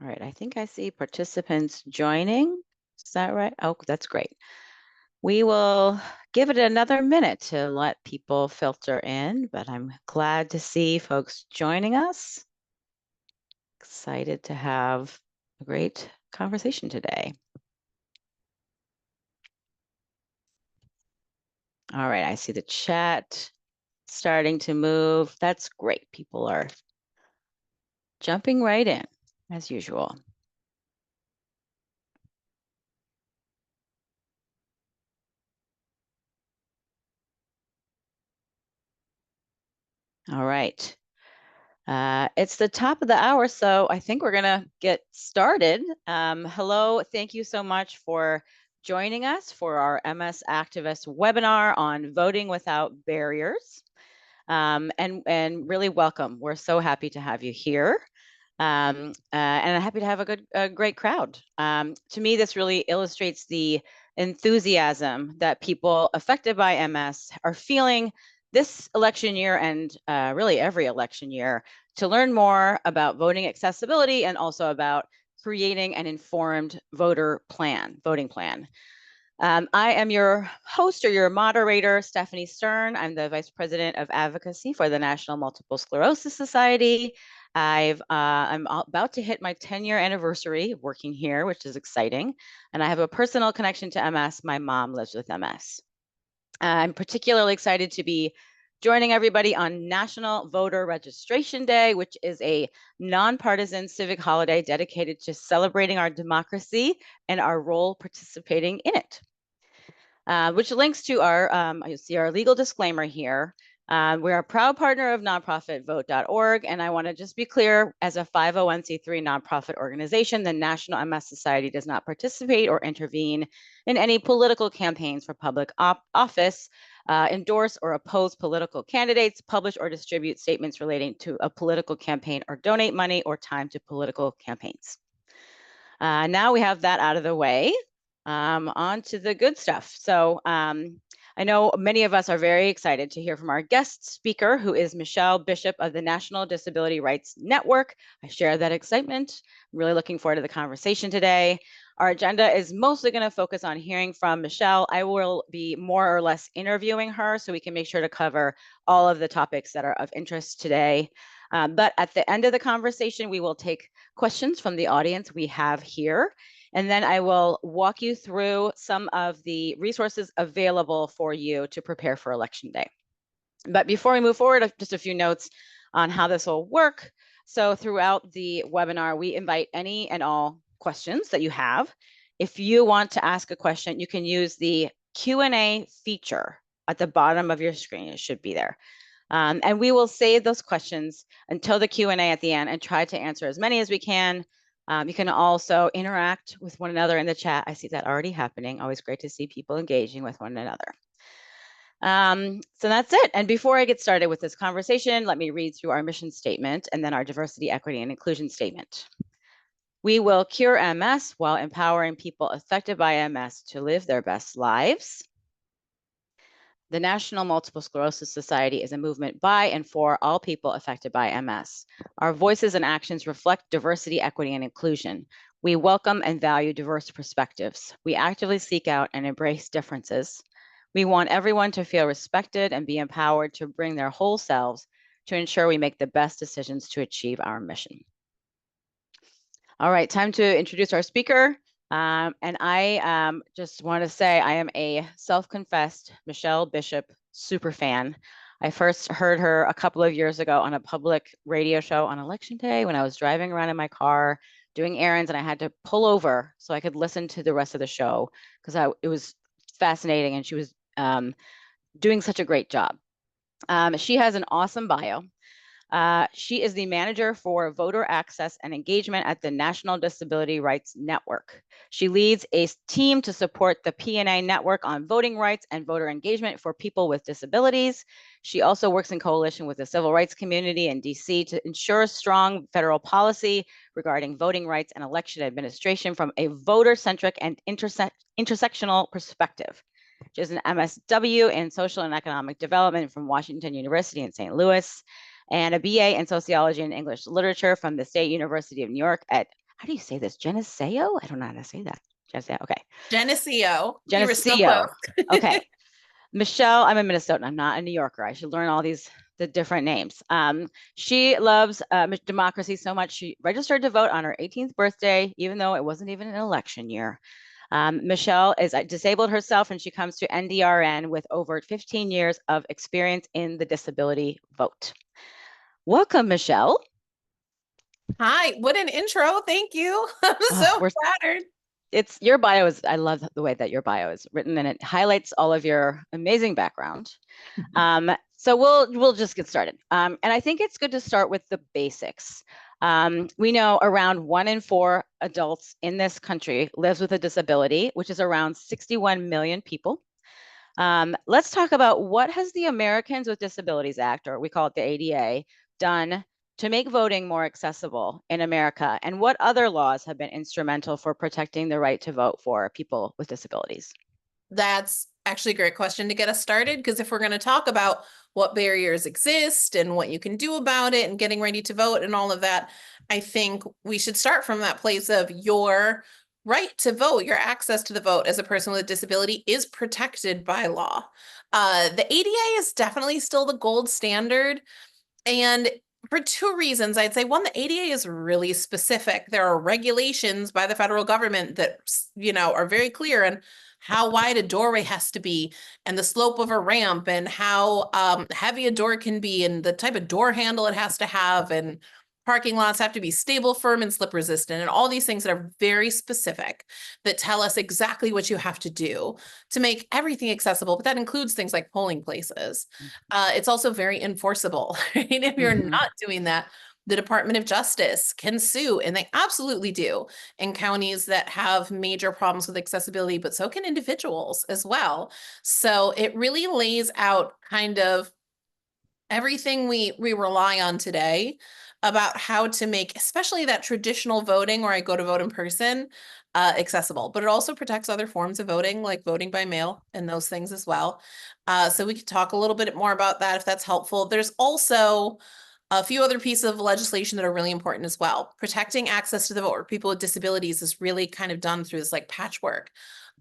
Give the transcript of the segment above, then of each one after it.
All right, I think I see participants joining. Is that right? Oh, that's great. We will give it another minute to let people filter in, but I'm glad to see folks joining us. Excited to have a great conversation today. All right, I see the chat starting to move. That's great. People are jumping right in, as usual. All right. It's the top of the hour, so I think we're going to get started. Hello, thank you so much for joining us for our MS Activist webinar on voting without barriers. And really welcome. We're so happy to have you here. And I'm happy to have a great crowd. To me, this really illustrates the enthusiasm that people affected by MS are feeling this election year and really every election year to learn more about voting accessibility and also about creating an informed voting plan. I am your host or your moderator, Stephanie Stern. I'm the Vice President of Advocacy for the National Multiple Sclerosis Society. I'm about to hit my 10-year anniversary of working here, which is exciting. And I have a personal connection to MS. My mom lives with MS. I'm particularly excited to be joining everybody on National Voter Registration Day, which is a nonpartisan civic holiday dedicated to celebrating our democracy and our role participating in it. Which links to you see our legal disclaimer here. We're a proud partner of nonprofit vote.org, and I want to just be clear, as a 501c3 nonprofit organization, the National MS Society does not participate or intervene in any political campaigns for public office, endorse or oppose political candidates, publish or distribute statements relating to a political campaign, or donate money or time to political campaigns. Now we have that out of the way. On to the good stuff. So I know many of us are very excited to hear from our guest speaker, who is Michelle Bishop of the National Disability Rights Network. I share that excitement. I'm really looking forward to the conversation today. Our agenda is mostly going to focus on hearing from Michelle. I will be more or less interviewing her so we can make sure to cover all of the topics that are of interest today. But at the end of the conversation, we will take questions from the audience we have here. And then I will walk you through some of the resources available for you to prepare for Election Day. But before we move forward, just a few notes on how this will work. So throughout the webinar, we invite any and all questions that you have. If you want to ask a question, you can use the Q&A feature at the bottom of your screen. It should be there. And we will save those questions until the Q&A at the end and try to answer as many as we can. You can also interact with one another in the chat. I see that already happening. Always great to see people engaging with one another. So that's it. And before I get started with this conversation, let me read through our mission statement and then our diversity, equity, and inclusion statement. We will cure MS while empowering people affected by MS to live their best lives. The National Multiple Sclerosis Society is a movement by and for all people affected by MS. Our voices and actions reflect diversity, equity, and inclusion. We welcome and value diverse perspectives. We actively seek out and embrace differences. We want everyone to feel respected and be empowered to bring their whole selves to ensure we make the best decisions to achieve our mission. All right, time to introduce our speaker. And I just want to say I am a self-confessed Michelle Bishop super fan. I first heard her a couple of years ago on a public radio show on Election Day when I was driving around in my car doing errands, and I had to pull over so I could listen to the rest of the show because it was fascinating, and she was doing such a great job. She has an awesome bio. She is the manager for voter access and engagement at the National Disability Rights Network. She leads a team to support the PNA network on voting rights and voter engagement for people with disabilities. She also works in coalition with the civil rights community in DC to ensure strong federal policy regarding voting rights and election administration from a voter-centric and intersectional perspective. She has an MSW in social and economic development from Washington University in St. Louis, and a BA in sociology and English literature from the State University of New York at how do you say this? Geneseo? I don't know how to say that. Geneseo. Okay. Geneseo. You were so Geneseo. close. Okay. Michelle, I'm a Minnesotan. I'm not a New Yorker. I should learn all the different names. She loves democracy so much. She registered to vote on her 18th birthday, even though it wasn't even an election year. Michelle is disabled herself, and she comes to NDRN with over 15 years of experience in the disability vote. Welcome, Michelle. Hi, what an intro. Thank you. I'm Oh, so flattered. it's your bio is, I love the way that your bio is written, and it highlights all of your amazing background. So we'll just get started. And I think it's good to start with the basics. We know around 1 in 4 adults in this country lives with a disability, which is around 61 million people. Let's talk about what has the Americans with Disabilities Act, or we call it the ADA, done to make voting more accessible in America, and what other laws have been instrumental for protecting the right to vote for people with disabilities? That's actually a great question to get us started, because if we're going to talk about what barriers exist and what you can do about it and getting ready to vote and all of that, I think we should start from that place of your right to vote, your access to the vote as a person with a disability is protected by law. The ADA is definitely still the gold standard. And for two reasons, I'd say one, the ADA is really specific. There are regulations by the federal government that, are very clear on how wide a doorway has to be and the slope of a ramp and how heavy a door can be and the type of door handle it has to have, and parking lots have to be stable, firm, and slip resistant, and all these things that are very specific that tell us exactly what you have to do to make everything accessible. But that includes things like polling places. It's also very enforceable, right? If you're Mm-hmm. not doing that, the Department of Justice can sue, and they absolutely do in counties that have major problems with accessibility, but so can individuals as well. So it really lays out kind of everything we rely on today about how to make, especially that traditional voting where I go to vote in person, accessible. But it also protects other forms of voting, like voting by mail and those things as well. So we could talk a little bit more about that if that's helpful. There's also a few other pieces of legislation that are really important as well. Protecting access to the vote for people with disabilities is really kind of done through this like patchwork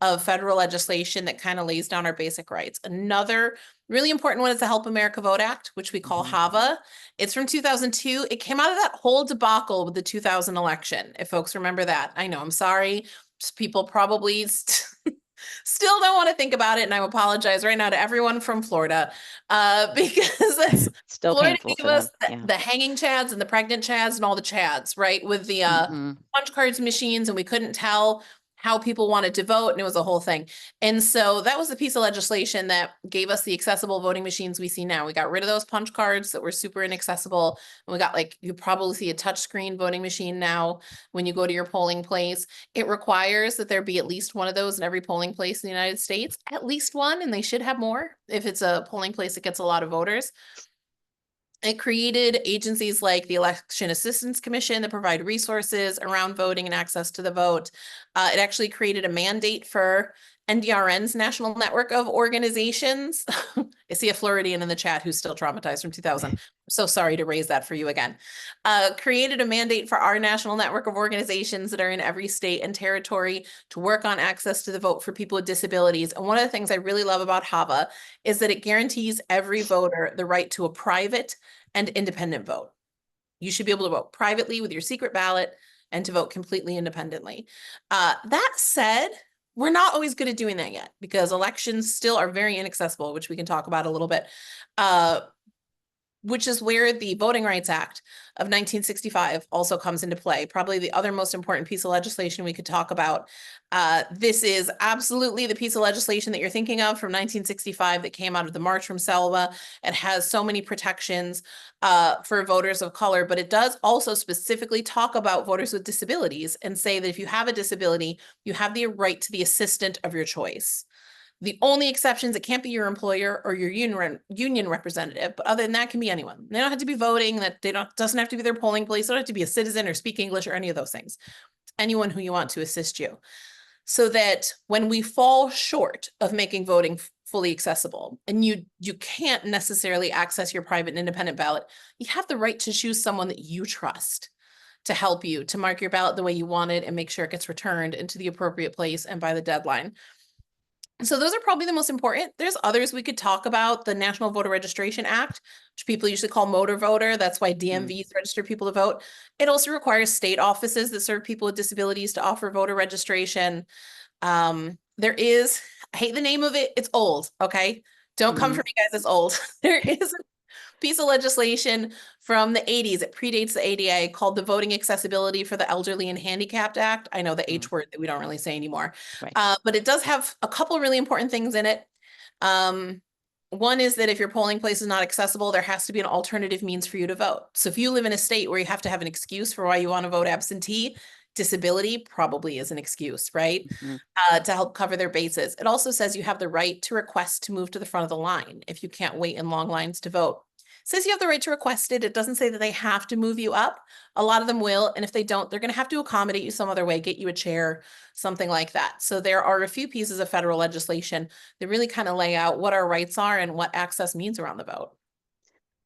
of federal legislation that kind of lays down our basic rights. Another really important one is the Help America Vote Act, which we call Mm-hmm. HAVA. It's from 2002. It came out of that whole debacle with the 2000 election, if folks remember that. I know, I'm sorry. Just people probably still don't want to think about it, and I apologize right now to everyone from Florida, because that's Still Florida painful gave for them. us the, Yeah. the hanging chads and the pregnant chads and all the chads, right? With the Mm-hmm. punch cards machines, and we couldn't tell how people wanted to vote, and it was a whole thing. And so that was the piece of legislation that gave us the accessible voting machines we see now. We got rid of those punch cards that were super inaccessible, and we got, like, you probably see a touchscreen voting machine now when you go to your polling place. It requires that there be at least one of those in every polling place in the United States, at least one, and they should have more if it's a polling place that gets a lot of voters. It created agencies like the Election Assistance Commission that provide resources around voting and access to the vote. It actually created a mandate for NDRN's national network of organizations. I see a Floridian in the chat who's still traumatized from 2000. So sorry to raise that for you again. Created a mandate for our national network of organizations that are in every state and territory to work on access to the vote for people with disabilities. And one of the things I really love about HAVA is that it guarantees every voter the right to a private and independent vote. You should be able to vote privately with your secret ballot and to vote completely independently. That said, we're not always good at doing that yet, because elections still are very inaccessible, which we can talk about a little bit. Which is where the Voting Rights Act of 1965 also comes into play. Probably the other most important piece of legislation we could talk about. This is absolutely the piece of legislation that you're thinking of from 1965 that came out of the March from Selma. It has so many protections for voters of color, but it does also specifically talk about voters with disabilities and say that if you have a disability, you have the right to the assistant of your choice. The only exceptions, it can't be your employer or your union representative, but other than that, can be anyone. They don't have to be voting, that doesn't have to be their polling place, they don't have to be a citizen or speak English or any of those things. Anyone who you want to assist you. So that when we fall short of making voting fully accessible, and you can't necessarily access your private and independent ballot, you have the right to choose someone that you trust to help you to mark your ballot the way you want it and make sure it gets returned into the appropriate place and by the deadline. So those are probably the most important. There's others we could talk about. The National Voter Registration Act, which people usually call motor voter. That's why Mm, DMVs register people to vote. It also requires state offices that serve people with disabilities to offer voter registration. There is, I hate the name of it. It's old. Okay. Don't come mhm, for me, guys. It's old. There is piece of legislation from the 80s. It predates the ADA called the Voting Accessibility for the Elderly and Handicapped Act. I know the mm, H word that we don't really say anymore, right. but it does have a couple really important things in it. Um, One is that if your polling place is not accessible, there has to be an alternative means for you to vote. So if you live in a state where you have to have an excuse for why you want to vote absentee, disability probably is an excuse, right? Mhm. To help cover their bases. It also says you have the right to request to move to the front of the line if you can't wait in long lines to vote. It says you have the right to request it. It doesn't say that they have to move you up. A lot of them will. And if they don't, they're going to have to accommodate you some other way, get you a chair, something like that. So there are a few pieces of federal legislation that really kind of lay out what our rights are and what access means around the vote.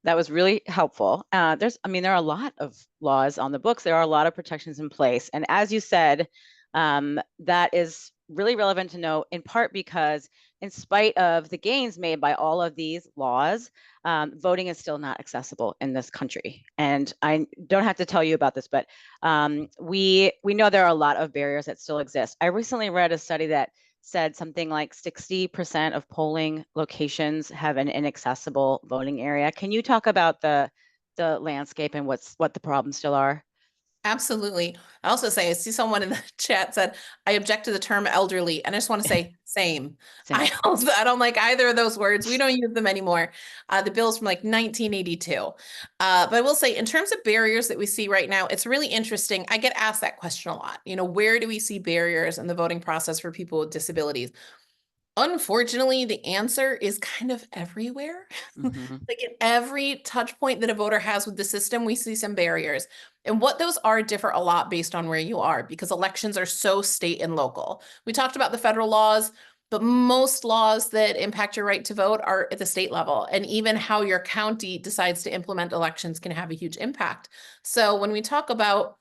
That was really helpful. I mean, there are a lot of laws on the books. There are a lot of protections in place. And as you said, that is really relevant to know in part because in spite of the gains made by all of these laws, voting is still not accessible in this country. And I don't have to tell you about this, but we know there are a lot of barriers that still exist. I recently read a study that said something like 60% of polling locations have an inaccessible voting area. Can you talk about the landscape and what the problems still are? Absolutely. I also say, I see someone in the chat said, I object to the term elderly. And I just want to say, same. Same. I don't like either of those words. We don't use them anymore. The bill's from like 1982. But I will say, in terms of barriers that we see right now, it's really interesting. I get asked that question a lot. You know, where do we see barriers in the voting process for people with disabilities? Unfortunately, the answer is kind of everywhere. Hmm. Like at every touch point that a voter has with the system, we see some barriers. And what those are differ a lot based on where you are because elections are so state and local. We talked about the federal laws, but most laws that impact your right to vote are at the state level. And even how your county decides to implement elections can have a huge impact. So when we talk about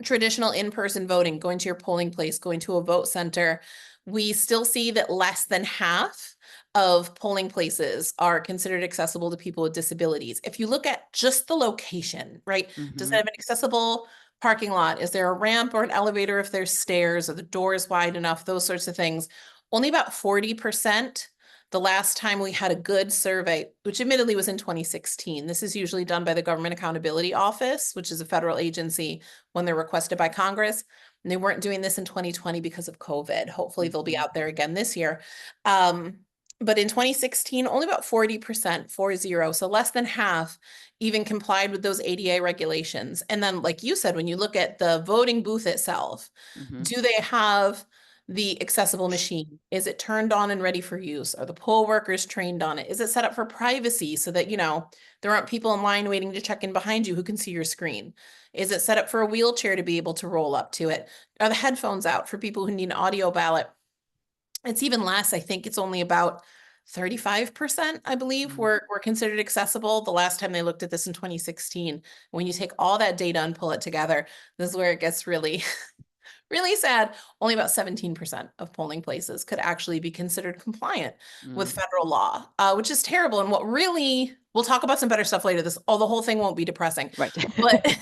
traditional in-person voting, going to your polling place, going to a vote center, we still see that less than half of polling places are considered accessible to people with disabilities. If you look at just the location, right? Does it Hmm. have an accessible parking lot? Is there a ramp or an elevator if there's stairs? Are the doors wide enough? Those sorts of things. Only about 40% the last time we had a good survey, which admittedly was in 2016. This is usually done by the Government Accountability Office, which is a federal agency when they're requested by Congress. And they weren't doing this in 2020 because of COVID. Hopefully they'll be Hmm. out there again this year. But in 2016, only about 40%, 40, so less than half even complied with those ADA regulations. And then, like you said, when you look at the voting booth itself, Hmm. do they have the accessible machine? Is it turned on and ready for use? Are the poll workers trained on it? Is it set up for privacy so that, you know, there aren't people in line waiting to check in behind you who can see your screen? Is it set up for a wheelchair to be able to roll up to it? Are the headphones out for people who need an audio ballot? It's even less. I think it's only about 35%, I believe, were considered accessible the last time they looked at this in 2016. When you take all that data and pull it together, this is where it gets really, really sad. Only about 17% of polling places could actually be considered compliant with Mm. federal law, which is terrible. And what really, we'll talk about some better stuff later. The whole thing won't be depressing, Right. but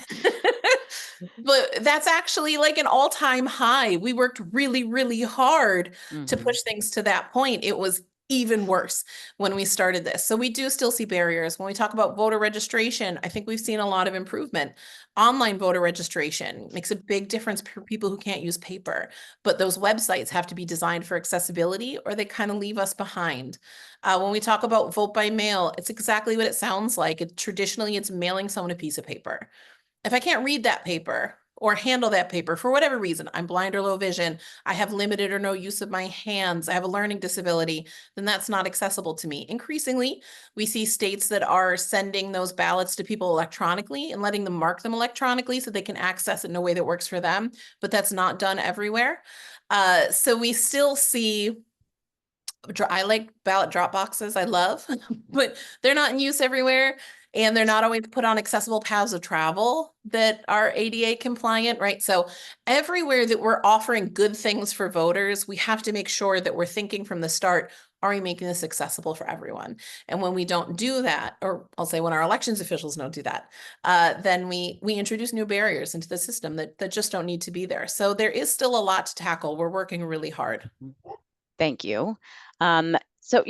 but that's actually like an all-time high. We worked really, really hard to Hmm. push things to that point. It was even worse when we started this. So we do still see barriers. When we talk about voter registration, I think we've seen a lot of improvement. Online voter registration makes a big difference for people who can't use paper, but those websites have to be designed for accessibility or they kind of leave us behind. When we talk about vote by mail, it's exactly what it sounds like. Traditionally, it's mailing someone a piece of paper. If I can't read that paper or handle that paper for whatever reason, I'm blind or low vision, I have limited or no use of my hands, I have a learning disability, then that's not accessible to me. Increasingly, we see states that are sending those ballots to people electronically and letting them mark them electronically so they can access it in a way that works for them, but that's not done everywhere. So we still see I like ballot drop boxes. I love, but they're not in use everywhere. and they're not always put on accessible paths of travel that are ADA compliant, right? So everywhere that we're offering good things for voters, we have to make sure that we're thinking from the start, are we making this accessible for everyone? And when we don't do that, or I'll say when our elections officials don't do that, then we introduce new barriers into the system that just don't need to be there. So there is still a lot to tackle. We're working really hard. Thank you. So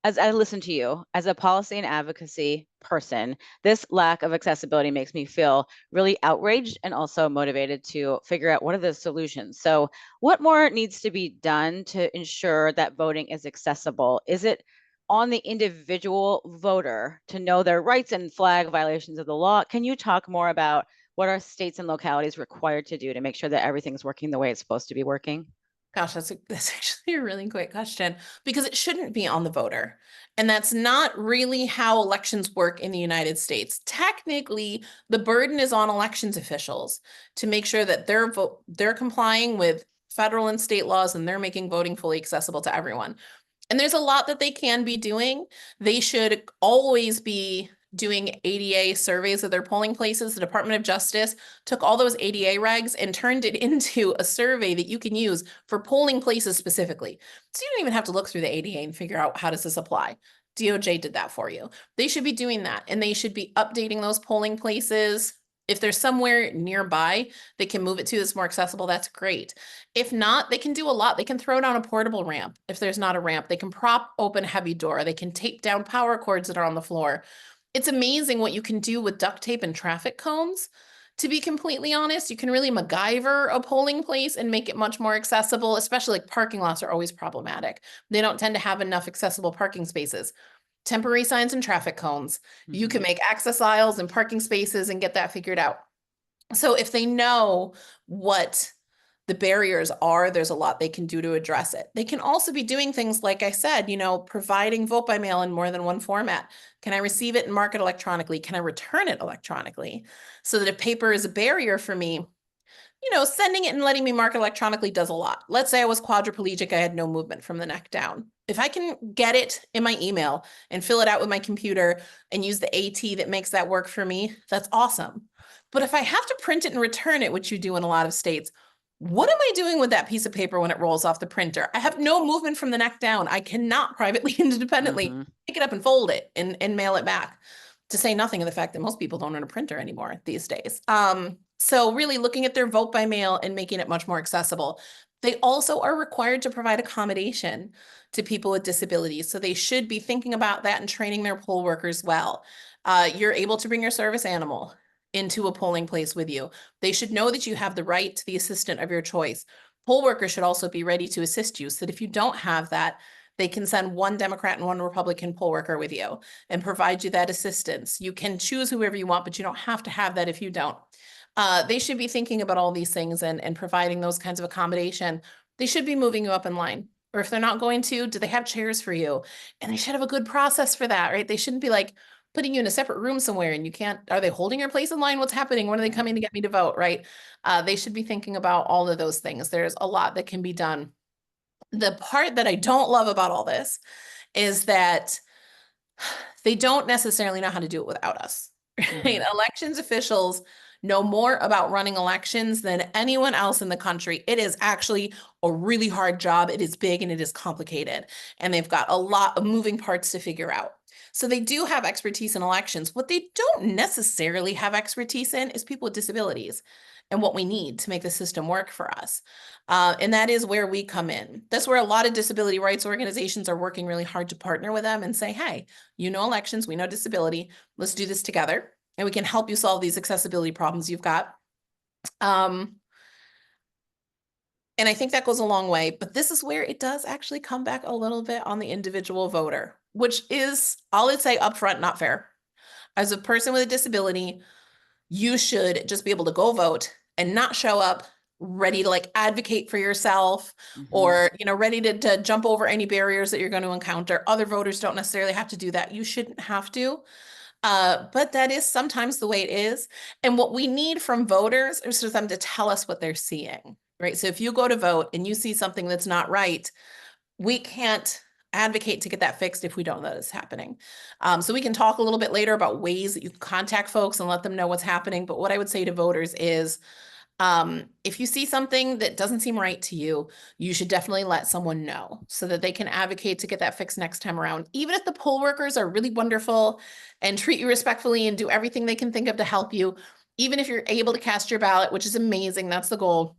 as I listen to you as a policy and advocacy person, this lack of accessibility makes me feel really outraged and also motivated to figure out what are the solutions. So what more needs to be done to ensure that voting is accessible? Is it on the individual voter to know their rights and flag violations of the law? Can you talk more about what are states and localities required to do to make sure that everything's working the way it's supposed to be working? Gosh, that's actually a really great question because it shouldn't be on the voter. And that's not really how elections work in the United States. Technically, the burden is on elections officials to make sure that they're complying with federal and state laws and they're making voting fully accessible to everyone. And there's a lot that they can be doing. They should always be doing ADA surveys of their polling places. The Department of Justice took all those ADA regs and turned it into a survey that you can use for polling places specifically. So you don't even have to look through the ADA and figure out how does this apply. DOJ did that for you. They should be doing that, and they should be updating those polling places. If there's somewhere nearby they can move it to that's more accessible, that's great. If not, they can do a lot. They can throw down a portable ramp. If there's not a ramp, they can prop open a heavy door. They can tape down power cords that are on the floor. It's amazing what you can do with duct tape and traffic cones. To be completely honest, you can really MacGyver a polling place and make it much more accessible, especially like parking lots are always problematic. They don't tend to have enough accessible parking spaces. Temporary signs and traffic cones. You can Mhm. make access aisles and parking spaces and get that figured out. So if they know what the barriers are, there's a lot they can do to address it. They can also be doing things, like I said, providing vote by mail in more than one format. Can I receive it and mark it electronically? Can I return it electronically? So that if paper is a barrier for me, sending it and letting me mark it electronically does a lot. Let's say I was quadriplegic, I had no movement from the neck down. If I can get it in my email and fill it out with my computer and use the AT that makes that work for me, that's awesome. But if I have to print it and return it, which you do in a lot of states, what am I doing with that piece of paper when it rolls off the printer? I have no movement from the neck down. I cannot privately and independently Mhm. pick it up and fold it and mail it back. To say nothing of the fact that most people don't own a printer anymore these days. So really looking at their vote by mail and making it much more accessible. They also are required to provide accommodation to people with disabilities. So they should be thinking about that and training their poll workers well. You're able to bring your service animal into a polling place with you. They should know that you have the right to the assistant of your choice. Poll workers should also be ready to assist you so that if you don't have that, they can send one Democrat and one Republican poll worker with you and provide you that assistance. You can choose whoever you want, but you don't have to have that if you don't. They should be thinking about all these things and providing those kinds of accommodation. They should be moving you up in line. Or if they're not going to, do they have chairs for you? And they should have a good process for that, right? They shouldn't be like putting you in a separate room somewhere and you can't, are they holding your place in line? What's happening? When are they coming to get me to vote, right? They should be thinking about all of those things. There's a lot that can be done. The part that I don't love about all this is that they don't necessarily know how to do it without us. Right? Mhm. Elections officials know more about running elections than anyone else in the country. It is actually a really hard job. It is big and it is complicated. And they've got a lot of moving parts to figure out. So they do have expertise in elections. What they don't necessarily have expertise in is people with disabilities and what we need to make the system work for us. And that is where we come in. That's where a lot of disability rights organizations are working really hard to partner with them and say, hey, elections, we know disability, let's do this together and we can help you solve these accessibility problems you've got. And I think that goes a long way, but this is where it does actually come back a little bit on the individual voter, which is, I'll say upfront, not fair. As a person with a disability, you should just be able to go vote and not show up ready to like advocate for yourself Mhm. or ready to jump over any barriers that you're going to encounter. Other voters don't necessarily have to do that. You shouldn't have to. But that is sometimes the way it is. And what we need from voters is for them to tell us what they're seeing, right? So if you go to vote and you see something that's not right, we can't advocate to get that fixed if we don't know that it's happening. So we can talk a little bit later about ways that you can contact folks and let them know what's happening. But what I would say to voters is, if you see something that doesn't seem right to you, you should definitely let someone know so that they can advocate to get that fixed next time around. Even if the poll workers are really wonderful and treat you respectfully and do everything they can think of to help you, even if you're able to cast your ballot, which is amazing, that's the goal.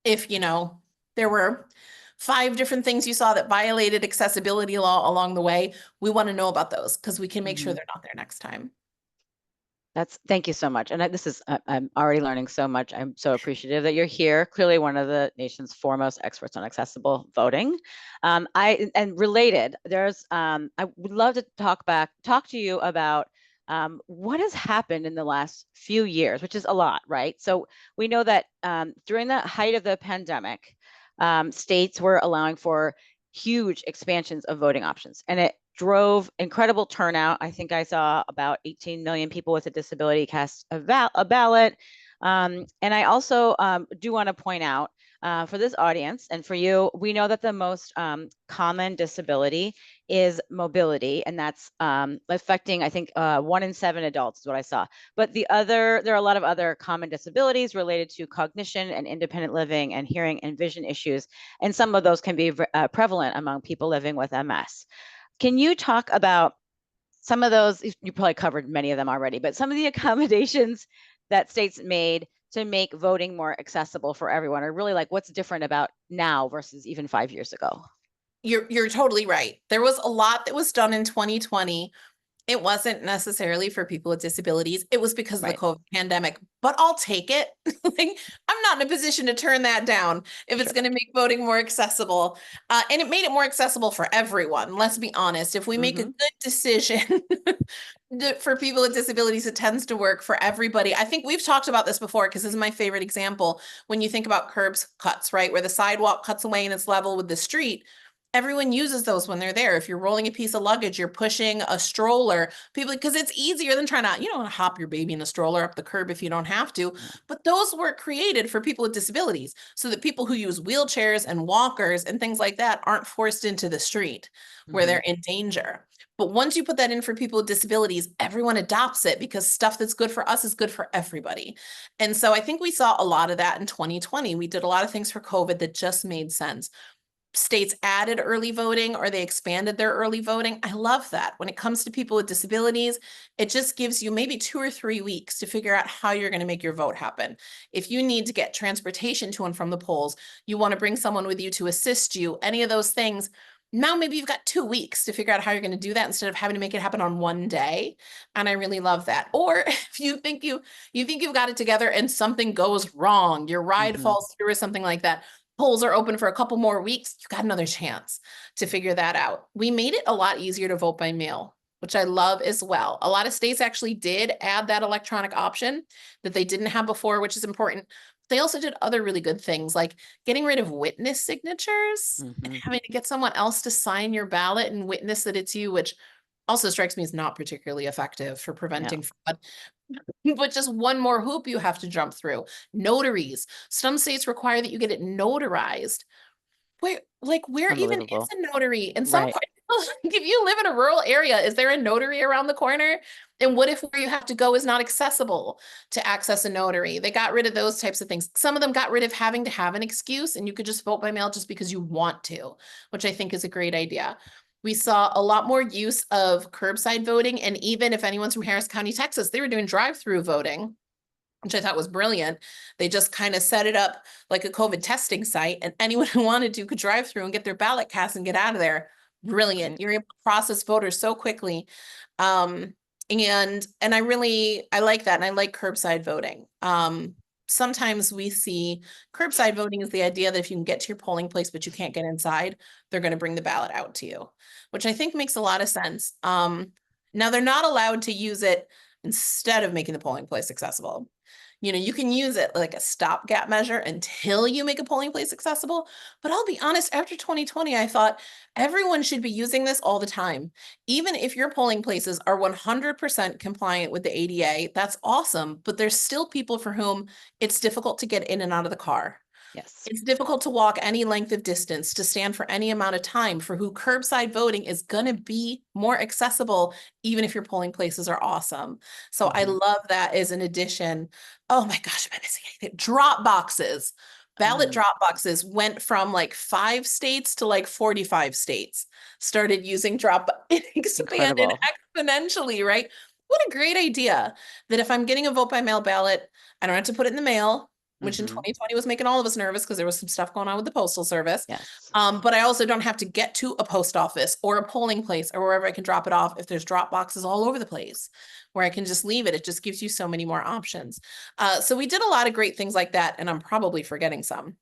If, there were 5 different things you saw that violated accessibility law along the way, we want to know about those because we can make sure Mhm. they're not there next time. Thank you so much. And I'm already learning so much. I'm so appreciative that you're here. Clearly one of the nation's foremost experts on accessible voting. And related, I would love to talk to you about what has happened in the last few years, which is a lot, right? So we know that during the height of the pandemic, states were allowing for huge expansions of voting options, and it drove incredible turnout. I think I saw about 18 million people with a disability cast a ballot. And I also do want to point out for this audience and for you, we know that the most common disability is mobility, and that's affecting, I think, 1 in 7 adults is what I saw. But there are a lot of other common disabilities related to cognition and independent living and hearing and vision issues, and some of those can be prevalent among people living with MS. Can you talk about some of those? You probably covered many of them already, but some of the accommodations that states made to make voting more accessible for everyone, or really like what's different about now versus even 5 years ago? You're totally right. There was a lot that was done in 2020. It wasn't necessarily for people with disabilities. It was because of the Right. COVID pandemic, but I'll take it. Like, I'm not in a position to turn that down if it's Sure. going to make voting more accessible. And it made it more accessible for everyone. Let's be honest. If we make a Mm-hmm. good decision for people with disabilities, it tends to work for everybody. I think we've talked about this before because this is my favorite example. When you think about curbs cuts, right, where the sidewalk cuts away and it's level with the street, everyone uses those when they're there. If you're rolling a piece of luggage, you're pushing a stroller, people, because it's easier than trying to, you don't want to hop your baby in a stroller up the curb if you don't have to. Yeah. But those were created for people with disabilities so that people who use wheelchairs and walkers and things like that aren't forced into the street where Mm-hmm. they're in danger. But once you put that in for people with disabilities, everyone adopts it because stuff that's good for us is good for everybody. And so I think we saw a lot of that in 2020. We did a lot of things for COVID that just made sense. States added early voting or they expanded their early voting. I love that. When it comes to people with disabilities, it just gives you maybe 2 or 3 weeks to figure out how you're going to make your vote happen. If you need to get transportation to and from the polls, you want to bring someone with you to assist you, any of those things. Now maybe you've got 2 weeks to figure out how you're going to do that instead of having to make it happen on one day. And I really love that. Or if you think you've got it together and something goes wrong, your ride Mm-hmm. falls through or something like that, polls are open for a couple more weeks, you got another chance to figure that out. We made it a lot easier to vote by mail, which I love as well. A lot of states actually did add that electronic option that they didn't have before, which is important. They also did other really good things like getting rid of witness signatures and Mm-hmm. having to get someone else to sign your ballot and witness that it's you, which also strikes me as not particularly effective for Yeah. preventing fraud. But just one more hoop you have to jump through. Notaries. Some states require that you get it notarized. Where even is Unbelievable. a notary? In some Right. if you live in a rural area, is there a notary around the corner? And what if where you have to go is not accessible to access a notary? They got rid of those types of things. Some of them got rid of having to have an excuse, and you could just vote by mail just because you want to, which I think is a great idea. We saw a lot more use of curbside voting. And even if anyone's from Harris County, Texas, they were doing drive-through voting, which I thought was brilliant. They just kind of set it up like a COVID testing site, and anyone who wanted to could drive through and get their ballot cast and get out of there. Brilliant. Right. You're able to process voters so quickly. Um, and I like that. And I like curbside voting. Sometimes we see curbside voting is the idea that if you can get to your polling place, but you can't get inside, they're going to bring the ballot out to you, which I think makes a lot of sense. Now they're not allowed to use it instead of making the polling place accessible. You can use it like a stopgap measure until you make a polling place accessible. But I'll be honest, after 2020, I thought everyone should be using this all the time. Even if your polling places are 100% compliant with the ADA, that's awesome. But there's still people for whom it's difficult to get in and out of the car. Yes. It's difficult to walk any length of distance, to stand for any amount of time, for who curbside voting is going to be more accessible, even if your polling places are awesome. So I Hmm. love that as an addition. Oh my gosh, am I missing anything? Drop boxes. Ballot Mm, drop boxes went from like 5 states to like 45 states, started using drop, it expanded incredible. exponentially, right? What a great idea that if I'm getting a vote by mail ballot, I don't have to put it in the mail, which in Hmm. 2020 was making all of us nervous because there was some stuff going on with the postal service. Yes. But I also don't have to get to a post office or a polling place or wherever I can drop it off if there's drop boxes all over the place where I can just leave it. It just gives you so many more options. So we did a lot of great things like that, and I'm probably forgetting some.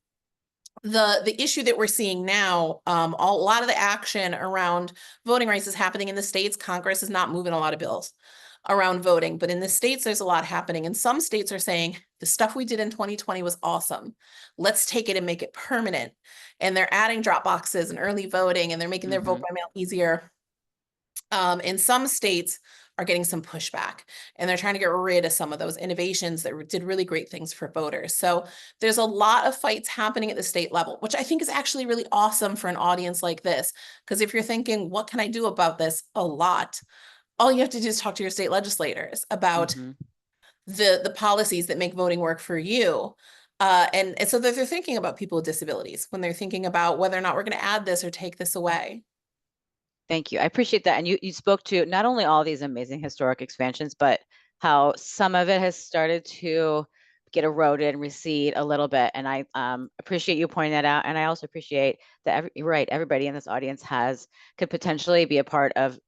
The issue that we're seeing now, a lot of the action around voting rights is happening in the states. Congress is not moving a lot of bills around voting, but in the states, there's a lot happening. And some states are saying the stuff we did in 2020 was awesome. Let's take it and make it permanent. And they're adding drop boxes and early voting, and they're making their vote Hmm. by mail easier. In some states are getting some pushback, and they're trying to get rid of some of those innovations that did really great things for voters. So there's a lot of fights happening at the state level, which I think is actually really awesome for an audience like this. Because if you're thinking, what can I do about this? A lot. All you have to do is talk to your state legislators about Hmm. the policies that make voting work for you. And so that they're thinking about people with disabilities when they're thinking about whether or not we're going to add this or take this away. Thank you. I appreciate that. And you spoke to not only all these amazing historic expansions, but how some of it has started to get eroded and recede a little bit. And I appreciate you pointing that out. And I also appreciate that you're right, everybody in this audience could potentially be a part of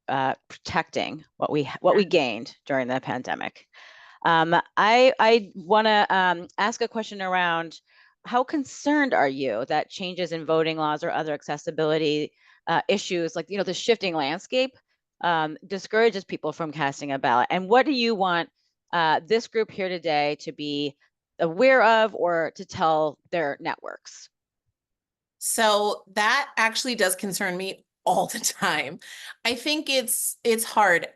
protecting what we gained during the pandemic. I want to ask a question around how concerned are you that changes in voting laws or other accessibility issues, like the shifting landscape, discourages people from casting a ballot? And what do you want this group here today to be aware of or to tell their networks? So that actually does concern me all the time. I think it's hard.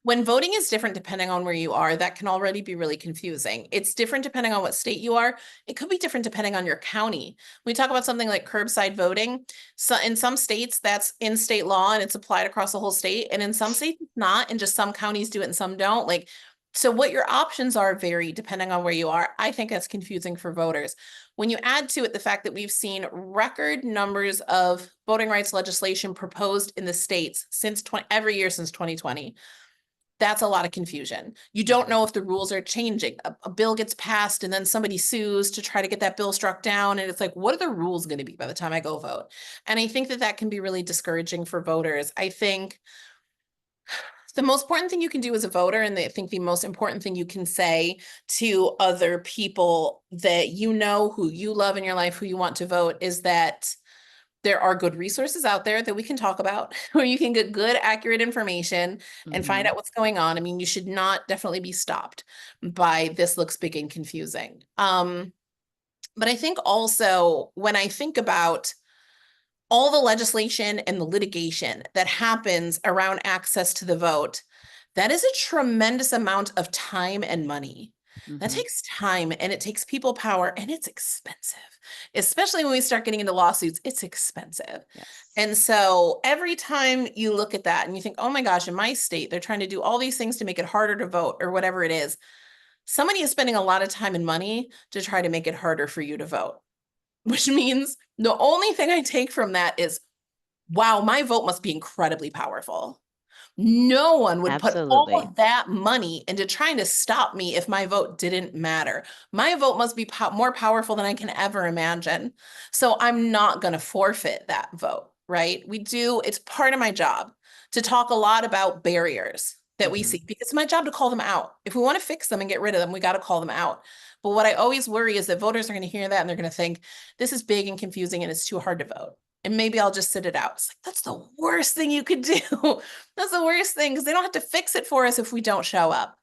When voting is different depending on where you are, that can already be really confusing. It's different depending on what state you are. It could be different depending on your county. We talk about something like curbside voting. So in some states, that's in state law and it's applied across the whole state. And in some states, it's not. And just some counties do it and some don't. Like, so what your options are vary depending on where you are. I think that's confusing for voters. When you add to it the fact that we've seen record numbers of voting rights legislation proposed in the states since every year since 2020, that's a lot of confusion. You don't Mhm. know if the rules are changing. A bill gets passed and then somebody sues to try to get that bill struck down. And it's like, what are the rules going to be by the time I go vote? And I think that that can be really discouraging for voters. I think the most important thing you can do as a voter, and I think the most important thing you can say to other people that you know, who you love in your life, who you want to vote, is that there are good resources out there that we can talk about where you can get good, accurate information and find Mhm. out what's going on. I mean, you should not definitely be stopped by this looks big and confusing. But I think also when I think about all the legislation and the litigation that happens around access to the vote, that is a tremendous amount of time and money. That Mhm. takes time and it takes people power and it's expensive, especially when we start getting into lawsuits. It's expensive. Yes. And so every time you look at that and you think, oh my gosh, in my state, they're trying to do all these things to make it harder to vote or whatever it is, somebody is spending a lot of time and money to try to make it harder for you to vote, which means the only thing I take from that is, wow, my vote must be incredibly powerful. No one would put all Absolutely. of that money into trying to stop me if my vote didn't matter. My vote must be more powerful than I can ever imagine. So I'm not going to forfeit that vote, right? It's part of my job to talk a lot about barriers that we Mhm. see because it's my job to call them out. If we want to fix them and get rid of them, we got to call them out. But what I always worry is that voters are going to hear that and they're going to think this is big and confusing and it's too hard to vote. And maybe I'll just sit it out. It's like, that's the worst thing you could do. That's the worst thing because they don't have to fix it for us if we don't show up.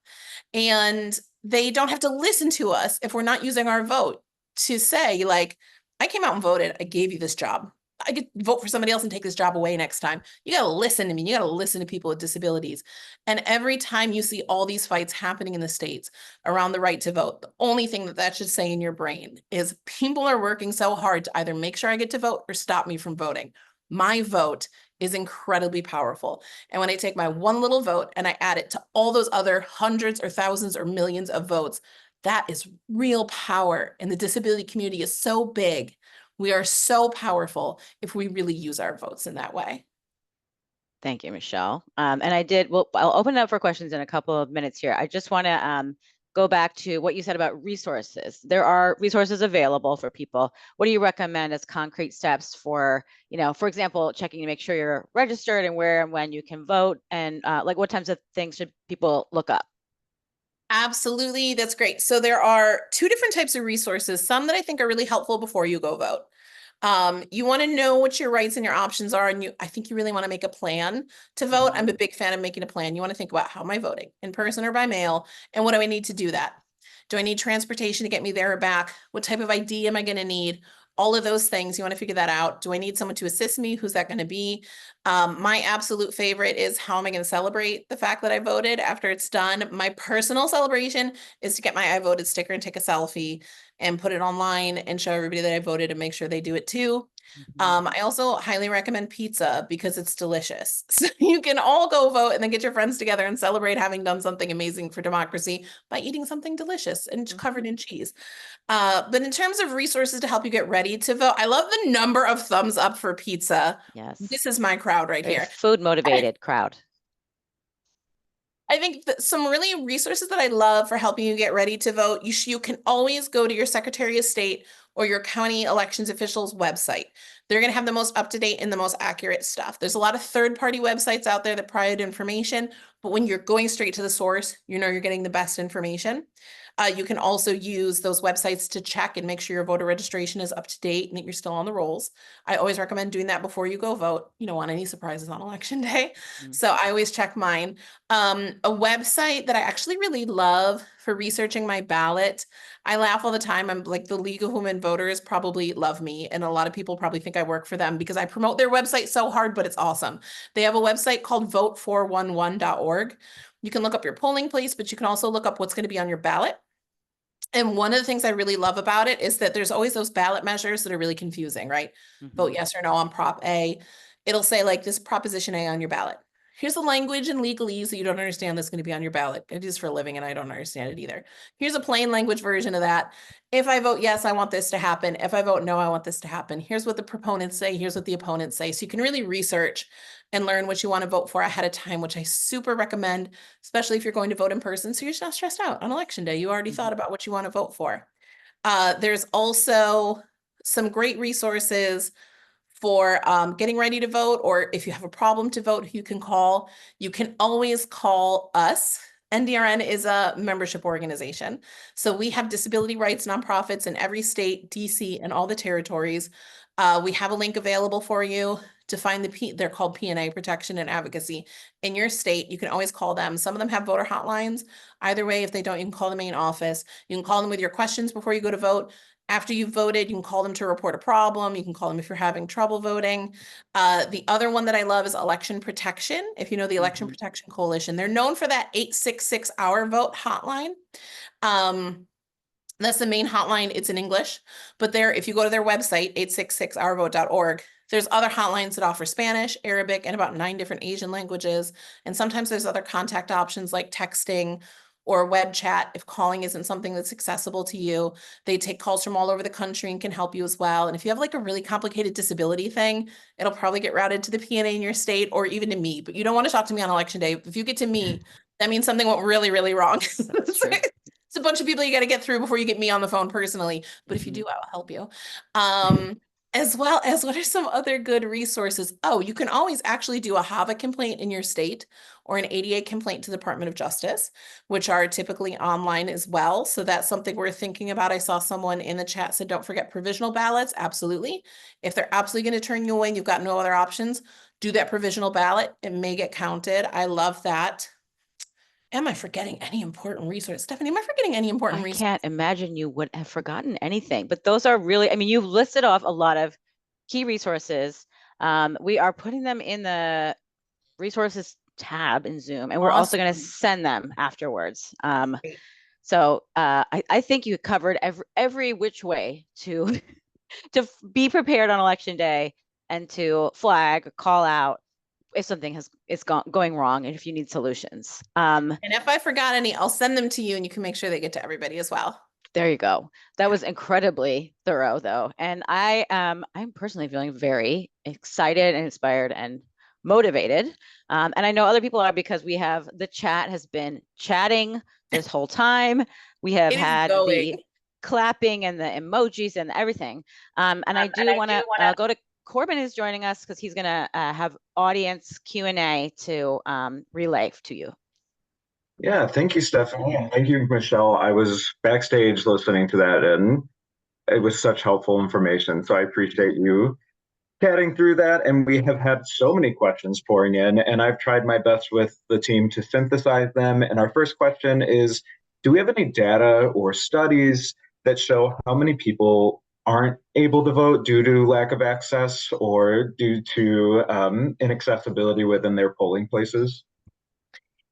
And they don't have to listen to us if we're not using our vote to say, like, I came out and voted. I gave you this job. I could vote for somebody else and take this job away next time. You got to listen to me. You got to listen to people with disabilities. And every time you see all these fights happening in the states around the right to vote, the only thing that that should say in your brain is people are working so hard to either make sure I get to vote or stop me from voting. My vote is incredibly powerful. And when I take my one little vote and I add it to all those other hundreds or thousands or millions of votes, that is real power. And the disability community is so big. We are so powerful if we really use our votes in that way. Thank you, Michelle. And well, I'll open it up for questions in a couple of minutes here. I just want to go back to what you said about resources. There are resources available for people. What do you recommend as concrete steps for, for example, checking to make sure you're registered and where and when you can vote, and like what types of things should people look up? Absolutely. That's great. So there are two different types of resources, some that I think are really helpful before you go vote. You want to know what your rights and your options are, and I think you really want to make a plan to vote. I'm a big fan of making a plan. You want to think about, how am I voting, in person or by mail, and what do I need to do that? Do I need transportation to get me there or back? What type of ID am I going to need? All of those things, you want to figure that out. Do I need someone to assist me? Who's that going to be? My absolute favorite is, how am I going to celebrate the fact that I voted after it's done? My personal celebration is to get my I voted sticker and take a selfie and put it online and show everybody that I voted and make sure they do it too. I also highly recommend pizza because it's delicious. So you can all go vote and then get your friends together and celebrate having done something amazing for democracy by eating something delicious and covered in cheese. But in terms of resources to help you get ready to vote, I love the number of thumbs up for pizza. Yes. This is my crowd right Very here. food motivated crowd. I think that some really resources that I love for helping you get ready to vote, you can always go to your Secretary of State or your county elections officials website. They're going to have the most up-to-date and the most accurate stuff. There's a lot of third-party websites out there that provide information, but when you're going straight to the source, you're getting the best information. You can also use those websites to check and make sure your voter registration is up to date and that you're still on the rolls. I always recommend doing that before you go vote. You don't want any surprises on election day. So I always check mine. A website that I actually really love for researching my ballot. I laugh all the time. I'm like, the League of Women Voters probably love me, and a lot of people probably think I work for them because I promote their website so hard, but it's awesome. They have a website called vote411.org. You can look up your polling place, but you can also look up what's going to be on your ballot. And one of the things I really love about it is that there's always those ballot measures that are really confusing, right? Vote yes or no on Prop A. It'll say, like, this Proposition A on your ballot. Here's the language and legalese that you don't understand that's going to be on your ballot. It is for a living and I don't understand it either. Here's a plain language version of that. If I vote yes, I want this to happen. If I vote no, I want this to happen. Here's what the proponents say. Here's what the opponents say. So you can really research and learn what you want to vote for ahead of time, which I super recommend, especially if you're going to vote in person. So you're just not stressed out on election day. You already thought about what you want to vote for. There's also some great resources for getting ready to vote, or if you have a problem to vote, you can call. You can always call us. NDRN is a membership organization. So we have disability rights nonprofits in every state, DC, and all the territories. We have a link available for you to find they're called P&A, Protection and Advocacy, in your state. You can always call them. Some of them have voter hotlines. Either way, if they don't, you can call the main office. You can call them with your questions before you go to vote. After you've voted, you can call them to report a problem. You can call them if you're having trouble voting. The other one that I love is Election Protection. If you know the Election Protection Coalition, they're known for that 866 hour vote hotline. That's the main hotline. It's in English, but if you go to their website, 866ourvote.org, there's other hotlines that offer Spanish, Arabic, and about 9 different Asian languages. And sometimes there's other contact options like texting or web chat if calling isn't something that's accessible to you. They take calls from all over the country and can help you as well. And if you have like a really complicated disability thing, it'll probably get routed to the P&A in your state or even to me. But you don't want to talk to me on election day. If you get to me, that means something went really, really wrong. That's true. It's a bunch of people you got to get through before you get me on the phone personally. But if you do, I'll help you. As well as, what are some other good resources? Oh, you can always actually do a HAVA complaint in your state or an ADA complaint to the Department of Justice, which are typically online as well. So that's something we're thinking about. I saw someone in the chat said, don't forget provisional ballots. Absolutely. If they're absolutely going to turn you away and you've got no other options, do that provisional ballot. It may get counted. I love that. Am I forgetting any important resource? Stephanie, am I forgetting any important I resource? can't imagine you would have forgotten anything, but those are really, I mean, you've listed off a lot of key resources. We are putting them in the resources tab in Zoom, and we're also going to Awesome. send them afterwards. Great. So I think you covered every which way to to be prepared on election day and to flag, call out if something is going wrong and if you need solutions. And if I forgot any, I'll send them to you and you can make sure they get to everybody as well. There you go. That Yeah. was incredibly thorough, though, and I'm personally feeling very excited and inspired and motivated. And I know other people are because the chat has been chatting this whole time. We have It is had the going. clapping and the emojis and everything. And I And do I want do to want to. go to Corbin is joining us because he's going to have audience Q&A to relay to you. Yeah, thank you, Stephanie, and thank you, Michelle. I was backstage listening to that, and it was such helpful information. So I appreciate you chatting through that. And we have had so many questions pouring in, and I've tried my best with the team to synthesize them. And our first question is, do we have any data or studies that show how many people aren't able to vote due to lack of access or due to inaccessibility within their polling places?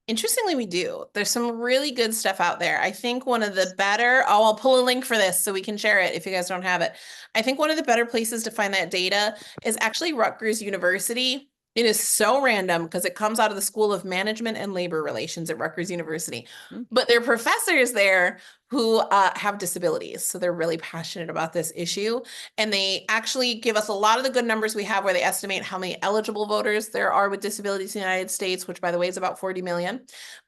Interestingly, we do. There's some really good stuff out there. I think one of the better, I'll pull a link for this so we can share it if you guys don't have it. I think one of the better places to find that data is actually Rutgers University. It is so random because it comes out of the School of Management and Labor Relations at Rutgers University. Hmm. But there are professors there who have disabilities. So they're really passionate about this issue. And they actually give us a lot of the good numbers we have where they estimate how many eligible voters there are with disabilities in the United States, which by the way is about 40 million,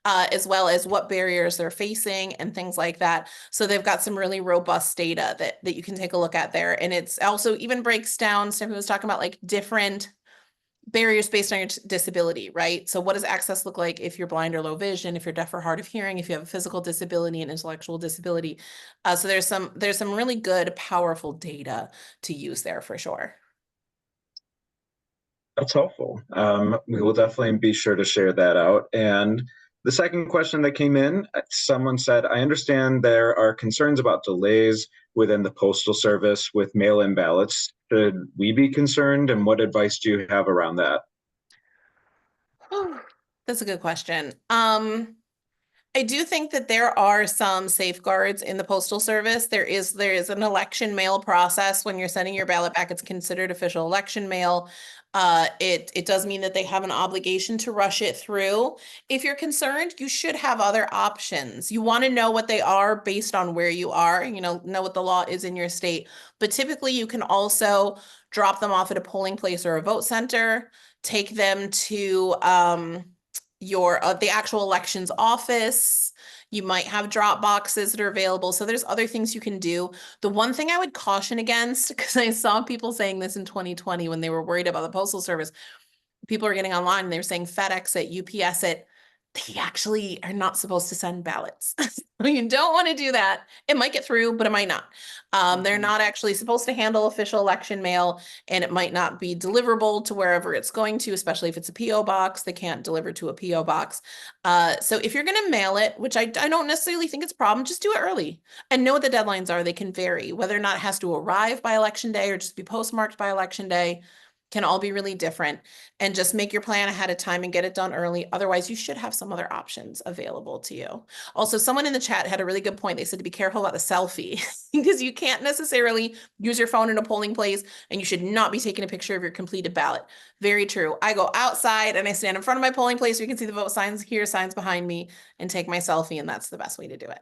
as well as what barriers they're facing and things like that. So they've got some really robust data that you can take a look at there. And it's also even breaks down, Stephanie was talking about like different barriers based on your disability, right? So what does access look like if you're blind or low vision, if you're deaf or hard of hearing, if you have a physical disability and intellectual disability? So there's some really good, powerful data to use there for sure. That's helpful. We will definitely be sure to share that out. And the second question that came in, someone said, I understand there are concerns about delays within the Postal Service with mail-in ballots. Should we be concerned, and what advice do you have around that? That's a good question. I do think that there are some safeguards in the Postal Service. There is an election mail process. When you're sending your ballot back, it's considered official election mail. It does mean that they have an obligation to rush it through. If you're concerned, you should have other options. You want to know what they are based on where you are, know what the law is in your state. But typically you can also drop them off at a polling place or a vote center, take them to your the actual elections office. You might have drop boxes that are available. So there's other things you can do. The one thing I would caution against, because I saw people saying this in 2020 when they were worried about the Postal Service, people are getting online and they're saying FedEx it, UPS it. They actually are not supposed to send ballots. You don't want to do that. It might get through, but it might not. They're not actually supposed to handle official election mail, and it might not be deliverable to wherever it's going to, especially if it's a PO box. They can't deliver to a PO box. So if you're going to mail it, which I don't necessarily think it's a problem, just do it early and know what the deadlines are. They can vary. Whether or not it has to arrive by election day or just be postmarked by election day can all be really different. And just make your plan ahead of time and get it done early. Otherwise, you should have some other options available to you. Also, someone in the chat had a really good point. They said to be careful about the selfie because you can't necessarily use your phone in a polling place, and you should not be taking a picture of your completed ballot. Very true. I go outside and I stand in front of my polling place so you can see the vote signs here, signs behind me, and take my selfie, and that's the best way to do it.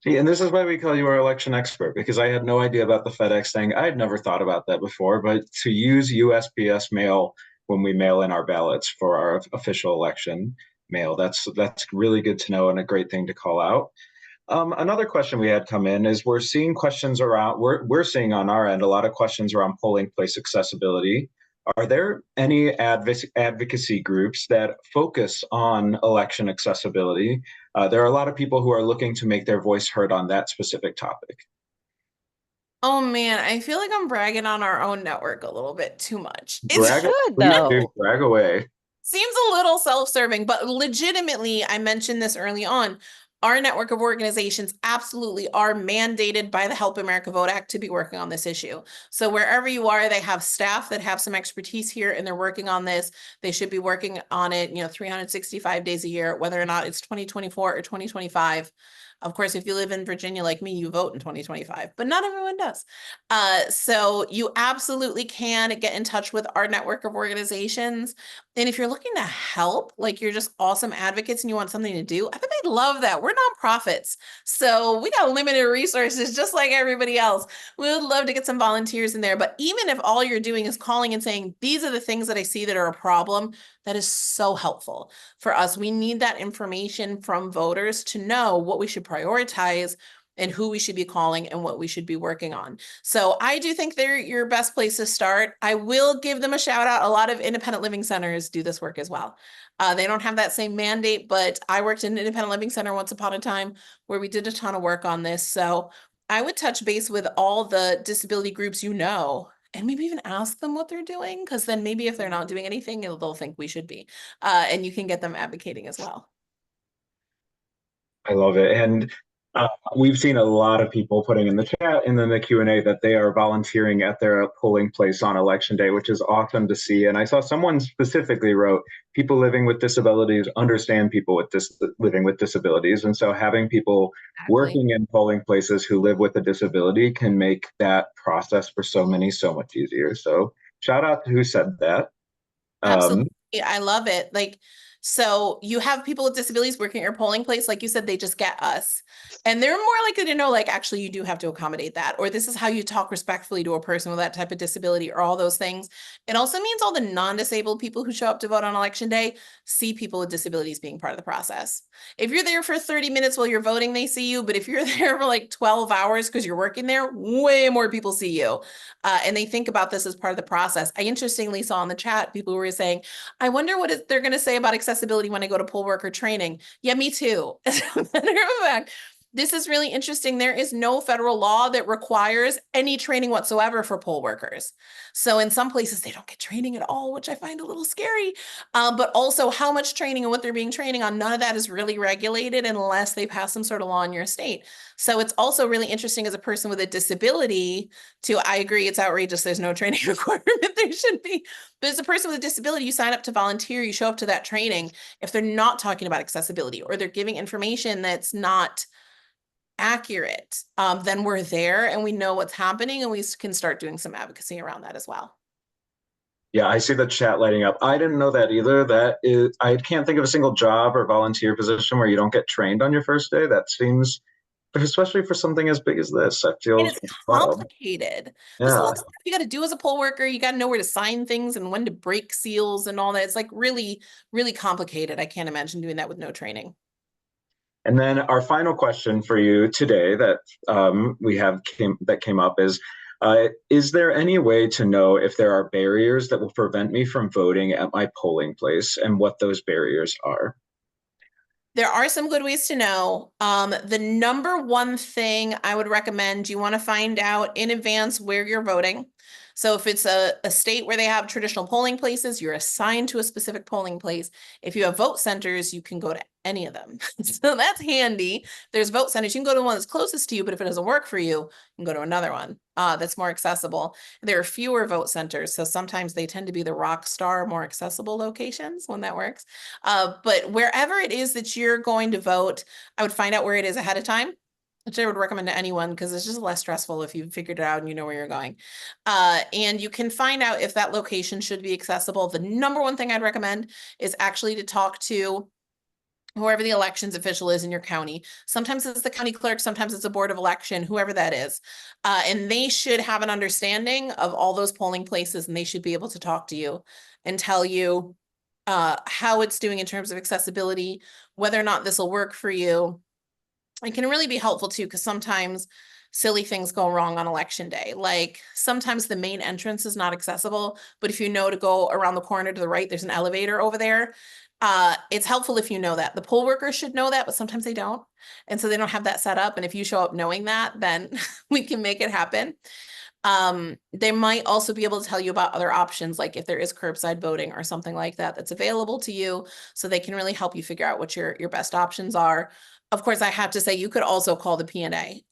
See, and this is why we call you our election expert, because I had no idea about the FedEx thing. I had never thought about that before, but to use USPS mail when we mail in our ballots for our official election mail, that's really good to know and a great thing to call out. Another question we had come in is we're seeing questions around, we're seeing on our end a lot of questions around polling place accessibility. Are there any advocacy groups that focus on election accessibility? There are a lot of people who are looking to make their voice heard on that specific topic. Oh man, I feel like I'm bragging on our own network a little bit too much. You It's should, Please do, though. brag away. seems a little self-serving, but legitimately, I mentioned this early on. our network of organizations absolutely are mandated by the Help America Vote Act to be working on this issue. So wherever you are, they have staff that have some expertise here and they're working on this. They should be working on it, 365 days a year, whether or not it's 2024 or 2025. Of course, if you live in Virginia like me, you vote in 2025, but not everyone does. So you absolutely can get in touch with our network of organizations. And if you're looking to help, like you're just awesome advocates and you want something to do, I think they'd love that. We're nonprofits, so we got limited resources just like everybody else. We would love to get some volunteers in there. But even if all you're doing is calling and saying, these are the things that I see that are a problem, that is so helpful for us. We need that information from voters to know what we should prioritize and who we should be calling and what we should be working on. So I do think they're your best place to start. I will give them a shout out. A lot of independent living centers do this work as well. They don't have that same mandate, but I worked in an independent living center once upon a time where we did a ton of work on this. So I would touch base with all the disability groups and maybe even ask them what they're doing, because then maybe if they're not doing anything, they'll think we should be. And you can get them advocating as well. I love it. And we've seen a lot of people putting in the chat and then the Q&A that they are volunteering at their polling place on election day, which is awesome to see. And I saw someone specifically wrote, people living with disabilities understand people with living with disabilities. And so having people working in polling places who live with a disability can make that process for so many so much easier. So shout out to who said that. Absolutely. I love it. So you have people with disabilities working at your polling place, like you said, they just get us. And they're more likely to know, actually, you do have to accommodate that, or this is how you talk respectfully to a person with that type of disability, or all those things. It also means all the non-disabled people who show up to vote on election day see people with disabilities being part of the process. If you're there for 30 minutes while you're voting, they see you. But if you're there for 12 hours because you're working there, way more people see you. And they think about this as part of the process. I interestingly saw in the chat, people were saying, I wonder what they're going to say about accessibility when I go to poll worker training. Yeah, me too. As a matter of fact, this is really interesting. There is no federal law that requires any training whatsoever for poll workers. So in some places, they don't get training at all, which I find a little scary. But also how much training and what they're being training on, none of that is really regulated unless they pass some sort of law in your state. So it's also really interesting as a person with a disability I agree, it's outrageous. There's no training requirement. There should be. But as a person with a disability, you sign up to volunteer, you show up to that training. If they're not talking about accessibility or they're giving information that's not accurate, then we're there and we know what's happening and we can start doing some advocacy around that as well. Yeah, I see the chat lighting up. I didn't know that either. I can't think of a single job or volunteer position where you don't get trained on your first day. That seems, especially for something as big as this, that feels it's complicated. There's a lot of stuff you got to do as a poll worker. You got to know where to sign things and when to break seals and all that. It's really, really complicated. I can't imagine doing that with no training. And then our final question for you today that came up is there any way to know if there are barriers that will prevent me from voting at my polling place and what those barriers are? There are some good ways to know. The number one thing I would recommend, you want to find out in advance where you're voting. So if it's a state where they have traditional polling places, you're assigned to a specific polling place. If you have vote centers, you can go to any of them. So that's handy. There's vote centers. You can go to the one that's closest to you, but if it doesn't work for you, you can go to another one that's more accessible. There are fewer vote centers, so sometimes they tend to be the rock star, more accessible locations when that works. But wherever it is that you're going to vote, I would find out where it is ahead of time, which I would recommend to anyone because it's just less stressful if you've figured it out and you know where you're going. And you can find out if that location should be accessible. The number one thing I'd recommend is actually to talk to whoever the elections official is in your county. Sometimes it's the county clerk, sometimes it's a board of election, whoever that is. And they should have an understanding of all those polling places, and they should be able to talk to you and tell you how it's doing in terms of accessibility, whether or not this will work for you. It can really be helpful too, because sometimes silly things go wrong on election day. Like sometimes the main entrance is not accessible, but if you know to go around the corner to the right, there's an elevator over there. It's helpful if you know that. The poll workers should know that, but sometimes they don't. And so they don't have that set up. And if you show up knowing that, then we can make it happen. They might also be able to tell you about other options, like if there is curbside voting or something like that that's available to you, so they can really help you figure out what your best options are. Of course, I have to say you could also call the P&A.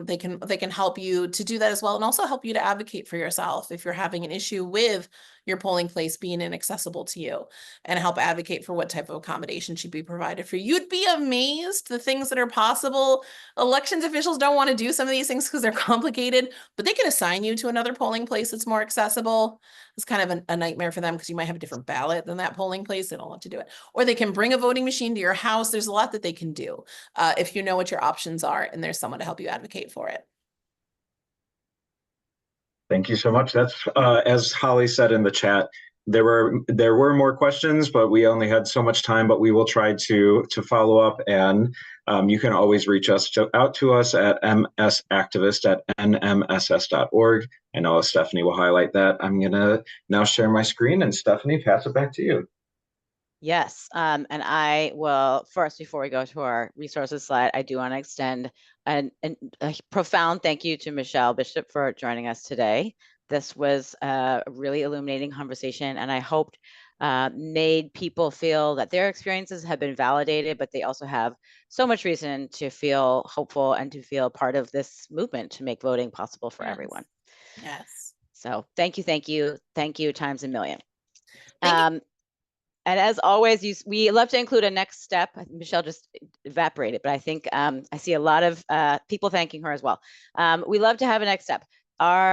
They can help you to do that as well, and also help you to advocate for yourself if you're having an issue with your polling place being inaccessible to you, and help advocate for what type of accommodation should be provided for you. You'd be amazed the things that are possible. Elections officials don't want to do some of these things because they're complicated, but they can assign you to another polling place that's more accessible. It's kind of a nightmare for them because you might have a different ballot than that polling place. They don't want to do it. Or they can bring a voting machine to your house. There's a lot that they can do if you know what your options are and there's someone to help you advocate for it. Thank you so much. That's as Holly said in the chat. There were more questions, but we only had so much time. But we will try to follow up, and you can always reach out to us at msactivist@nmss.org. I know Stephanie will highlight that. I'm gonna now share my screen, and Stephanie, pass it back to you. Yes, and I will first, before we go to our resources slide, I do want to extend a profound thank you to Michelle Bishop for joining us today. This was a really illuminating conversation, and I hoped made people feel that their experiences have been validated, but they also have so much reason to feel hopeful and to feel part of this movement to make voting possible for everyone. Yes. So thank you times a million. Thank you. And as always, we love to include a next step. Michelle just evaporated, but I think I see a lot of people thanking her as well. We love to have a next step.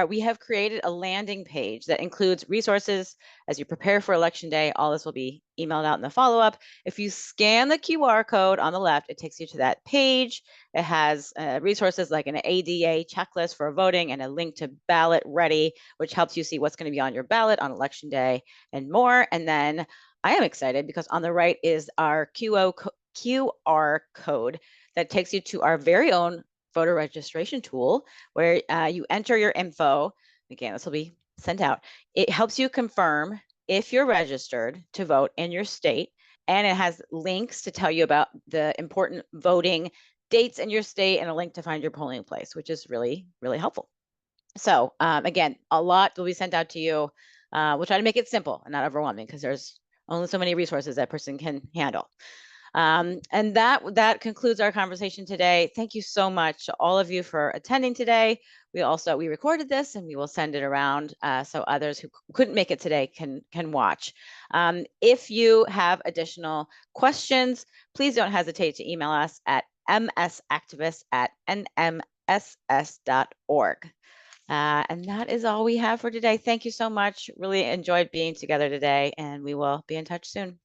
We have created a landing page that includes resources as you prepare for Election Day. All this will be emailed out in the follow-up. If you scan the QR code on the left, it takes you to that page. It has resources like an ADA checklist for voting and a link to Ballot Ready, which helps you see what's going to be on your ballot on Election Day and more. And then I am excited because on the right is our QR code that takes you to our very own voter registration tool where you enter your info. Again, this will be sent out. It helps you confirm if you're registered to vote in your state, and it has links to tell you about the important voting dates in your state and a link to find your polling place, which is really, really helpful. So again, a lot will be sent out to you. We'll try to make it simple and not overwhelming because there's only so many resources that person can handle. And that concludes our conversation today. Thank you so much to all of you for attending today. We recorded this and we will send it around so others who couldn't make it today can watch. If you have additional questions, please don't hesitate to email us at msactivist@nmss.org. And that is all we have for today. Thank you so much. Really enjoyed being together today, and we will be in touch soon.